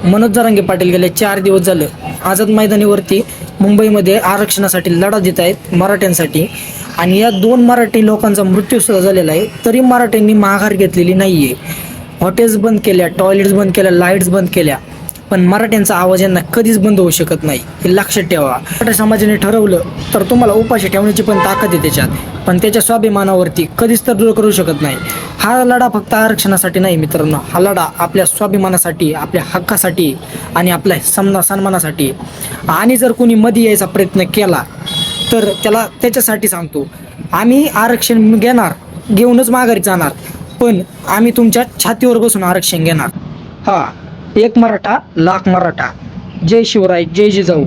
मनोज जरांगे पाटील गेले 4 दिवस झालं आझाद मैदानीवरती मुंबईमध्ये आरक्षणासाठी लढा देत आहेत मराठ्यांसाठी. आणि या 2 मराठी लोकांचा मृत्यू सुद्धा झालेला आहे, तरी मराठ्यांनी माघार घेतलेली नाही आहे. हॉटेल्स बंद केल्या, टॉयलेट्स बंद केल्या, लाईट्स बंद केल्या, पण मराठ्यांचा आवाज यांना कधीच बंद होऊ शकत नाही, हे लक्षात ठेवा. मराठा समाजाने ठरवलं तर तुम्हाला उपाशी ठेवण्याची पण ताकद आहे त्याच्यात, पण त्याच्या स्वाभिमानावरती कधीच तर दूर करू शकत नाही. हा लढा फक्त आरक्षणासाठी नाही मित्रांनो, हा लढा आपल्या स्वाभिमानासाठी, आपल्या हक्कासाठी आणि आपल्या सन्मानासाठी. आणि जर कोणी मध्ये यायचा प्रयत्न केला तर त्याला त्याच्यासाठी सांगतो, आम्ही आरक्षण घेऊनच माघारी जाणार, पण आम्ही तुमच्या छातीवर बसून आरक्षण घेणार. हा, एक मराठा लाख मराठा. जय शिवराय, जय जिजाऊ.